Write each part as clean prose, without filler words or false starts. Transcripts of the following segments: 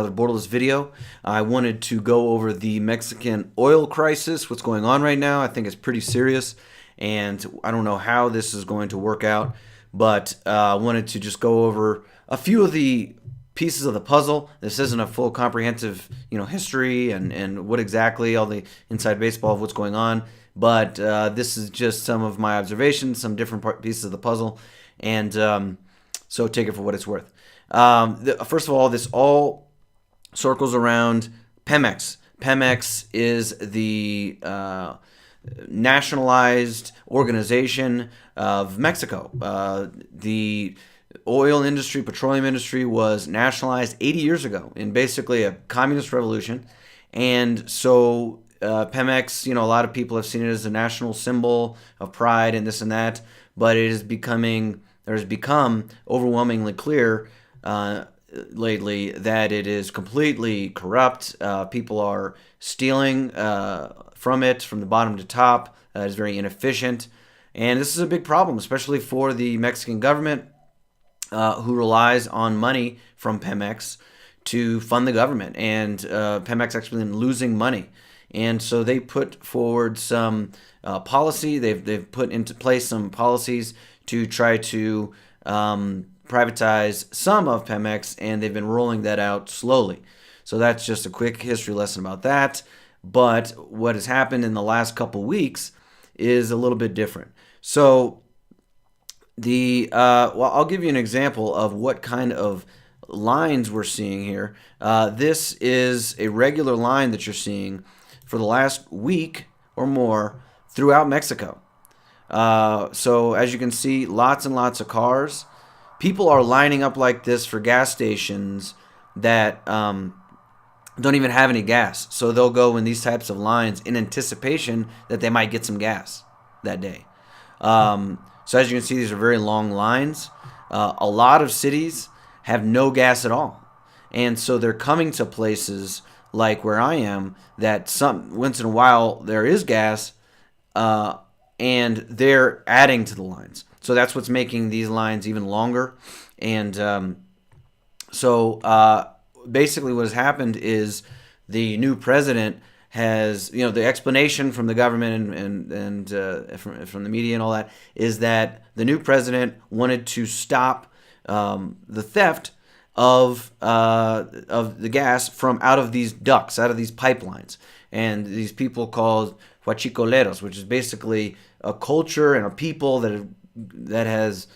another Borderless video. I wanted to go over the Mexican oil crisis, what's going on right now. I think it's pretty serious, and I don't know how this is going to work out, but I wanted to just go over a few of the pieces of the puzzle. This isn't a full comprehensive, history and what exactly all the inside baseball of what's going on, but this is just some of my observations, some different pieces of the puzzle, and so take it for what it's worth. First of all, this all circles around Pemex. Pemex is the nationalized organization of Mexico. The oil industry, petroleum industry was nationalized 80 years ago in basically a communist revolution. And so Pemex, a lot of people have seen it as a national symbol of pride and this and that, but it has become overwhelmingly clear lately that it is completely corrupt. People are stealing from the bottom to top. It's very inefficient. And this is a big problem, especially for the Mexican government, who relies on money from Pemex to fund the government. And Pemex actually been losing money. And so they put forward some policy. They've put into place some policies to try to privatize some of Pemex, and they've been rolling that out slowly. So that's just a quick history lesson about that. But what has happened in the last couple weeks is a little bit different. So I'll give you an example of what kind of lines we're seeing here. This is a regular line that you're seeing for the last week or more throughout Mexico. So as you can see, lots and lots of cars. People are lining up like this for gas stations that don't even have any gas. So they'll go in these types of lines in anticipation that they might get some gas that day. So as you can see, these are very long lines. A lot of cities have no gas at all. And so they're coming to places like where I am that once in a while there is gas, and they're adding to the lines. So that's what's making these lines even longer. And basically what has happened is the new president has, the explanation from the government and from the media and all that is that the new president wanted to stop the theft of the gas from out of these ducts, out of these pipelines. And these people called huachicoleros, which is basically a culture and a people that has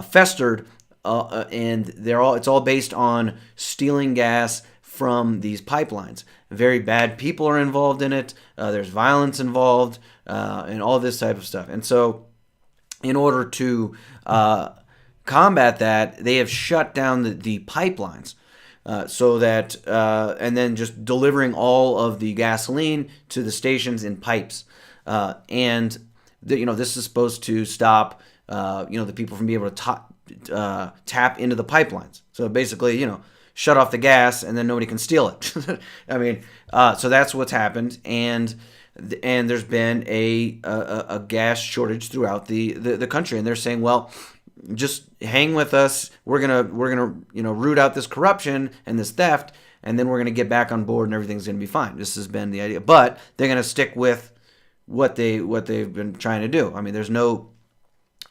festered, and it's all based on stealing gas from these pipelines. Very bad people are involved in it. There's violence involved, and all this type of stuff. And so, in order to combat that, they have shut down the pipelines, so that and then just delivering all of the gasoline to the stations in pipes. And this is supposed to stop the people from being able to tap into the pipelines. So basically, shut off the gas and then nobody can steal it. I mean, so that's what's happened, and there's been a gas shortage throughout the country, and they're saying, well, just hang with us. We're gonna root out this corruption and this theft, and then we're gonna get back on board and everything's gonna be fine. This has been the idea, but they're gonna stick with what they've been trying to do. I mean, there's no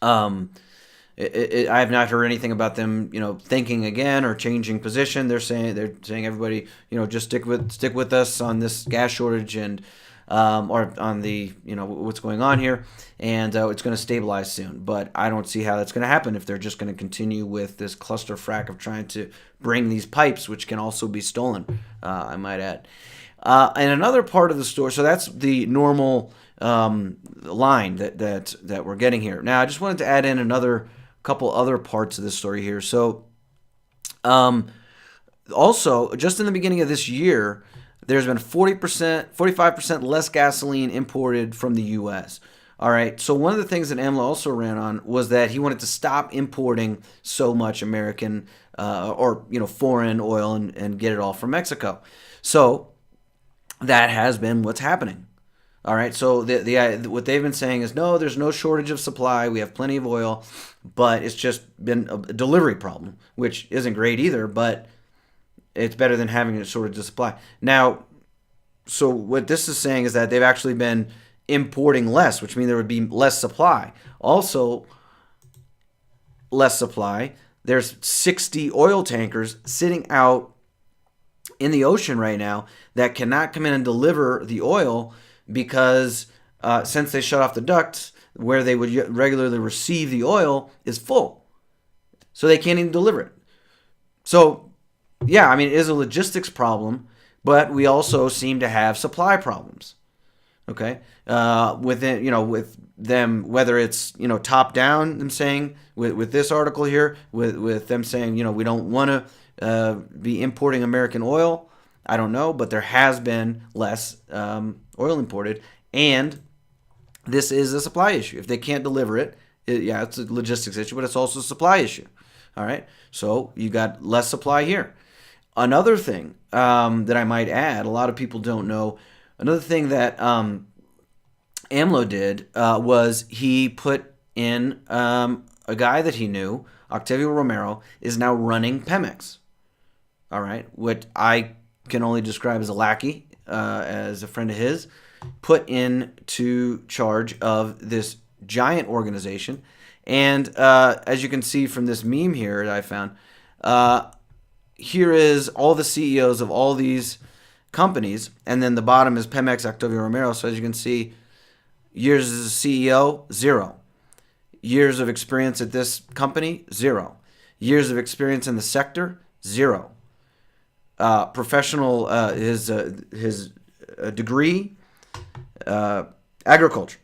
I have not heard anything about them, thinking again or changing position. They're saying everybody, just stick with us on this gas shortage and or on the what's going on here, and it's going to stabilize soon. But I don't see how that's going to happen if they're just going to continue with this cluster frack of trying to bring these pipes, which can also be stolen. I might add. And another part of the story. So that's the normal line that we're getting here. Now I just wanted to add in another couple other parts of this story here. So also, just in the beginning of this year, there's been 45% less gasoline imported from the U.S. All right. So one of the things that AMLO also ran on was that he wanted to stop importing so much American or foreign oil and get it all from Mexico. So that has been what's happening. All right, so what they've been saying is, no, there's no shortage of supply. We have plenty of oil, but it's just been a delivery problem, which isn't great either. But It's better than having a shortage of supply. Now, so what this is saying is that they've actually been importing less, which means there would be less supply. Also, less supply. There's 60 oil tankers sitting out in the ocean right now that cannot come in and deliver the oil because since they shut off the ducts where they would regularly receive the oil is full. So they can't even deliver it. So, yeah, I mean, it is a logistics problem, but we also seem to have supply problems. Okay, within with them, whether it's top down, them saying with this article here, with them saying we don't want to be importing American oil. I don't know, but there has been less oil imported, and this is a supply issue. If they can't deliver it, yeah, it's a logistics issue, but it's also a supply issue. All right, so you got less supply here. Another thing that I might add, a lot of people don't know. Another thing that AMLO did was he put in a guy that he knew, Octavio Romero, is now running Pemex. All right, what I can only describe as a lackey, as a friend of his, put into charge of this giant organization. And as you can see from this meme here that I found, here is all the CEOs of all these companies, and then the bottom is Pemex Octavio Romero. So as you can see, years as a CEO, 0. Years of experience at this company, 0. Years of experience in the sector, 0. Professional, his degree, agriculture.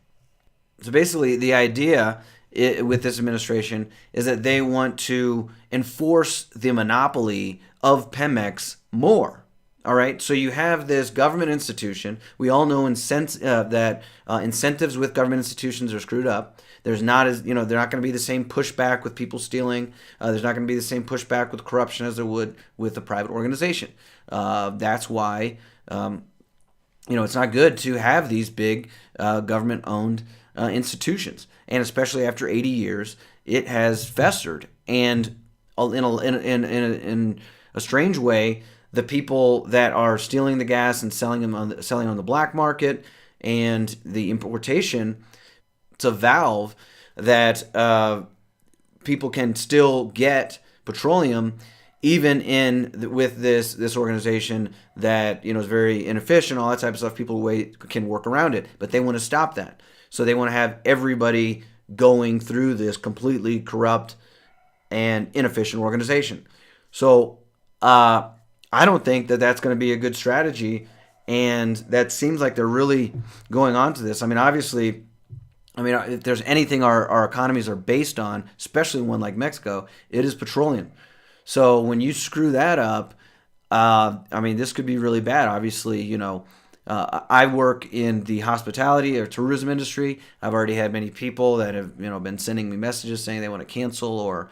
So basically, the idea with this administration is that they want to enforce the monopoly of Pemex more. All right, so you have this government institution. We all know that incentives with government institutions are screwed up. There's not they're not going to be the same pushback with people stealing. There's not going to be the same pushback with corruption as there would with a private organization. That's why it's not good to have these big government-owned institutions, and especially after 80 years, it has festered. And in a strange way, the people that are stealing the gas and selling on the black market and the importation, it's a valve that people can still get petroleum even with this organization that is very inefficient, all that type of stuff. People can work around it, but they want to stop that. So they want to have everybody going through this completely corrupt and inefficient organization. So I don't think that that's going to be a good strategy, and that seems like they're really going on to this. I mean, obviously, if there's anything our economies are based on, especially one like Mexico, it is petroleum. So when you screw that up, this could be really bad. Obviously, I work in the hospitality or tourism industry. I've already had many people that have been sending me messages saying they want to cancel or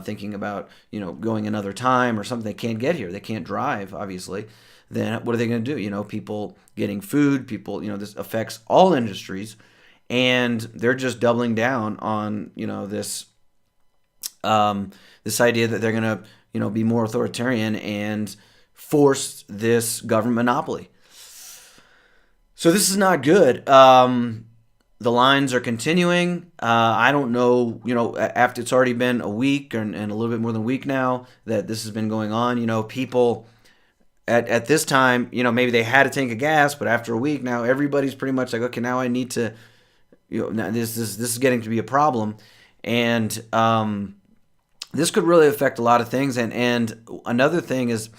thinking about going another time or something. They can't get here. They can't drive, obviously. Then what are they going to do? People getting food, people, this affects all industries, and they're just doubling down on this this idea that they're going to be more authoritarian and force this government monopoly. So this is not good. The lines are continuing. I don't know, after it's already been a week and a little bit more than a week now that this has been going on. People at this time, maybe they had a tank of gas, but after a week now, everybody's pretty much like, okay, now I need to, now this is getting to be a problem, and this could really affect a lot of things. And another thing is,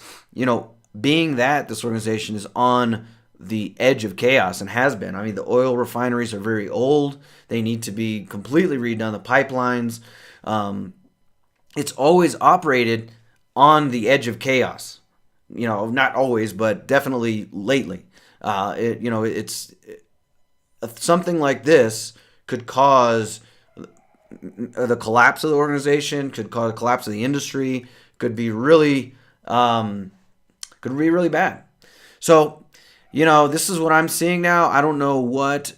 being that this organization is on the edge of chaos and has been. The oil refineries are very old. They need to be completely redone. The pipelines, it's always operated on the edge of chaos. Not always, but definitely lately. It's something like this could cause the collapse of the organization, could cause a collapse of the industry, could be really bad. So, this is what I'm seeing now. I don't know what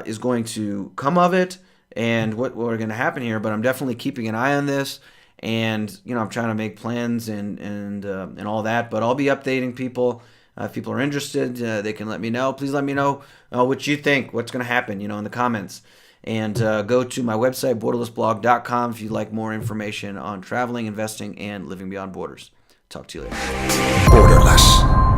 is going to come of it and what are going to happen here, but I'm definitely keeping an eye on this. and I'm trying to make plans and all that. But I'll be updating people. If people are interested, they can let me know. Please let me know what you think, what's going to happen, in the comments. And go to my website, borderlessblog.com, if you'd like more information on traveling, investing, and living beyond borders. Talk to you later. Borderless.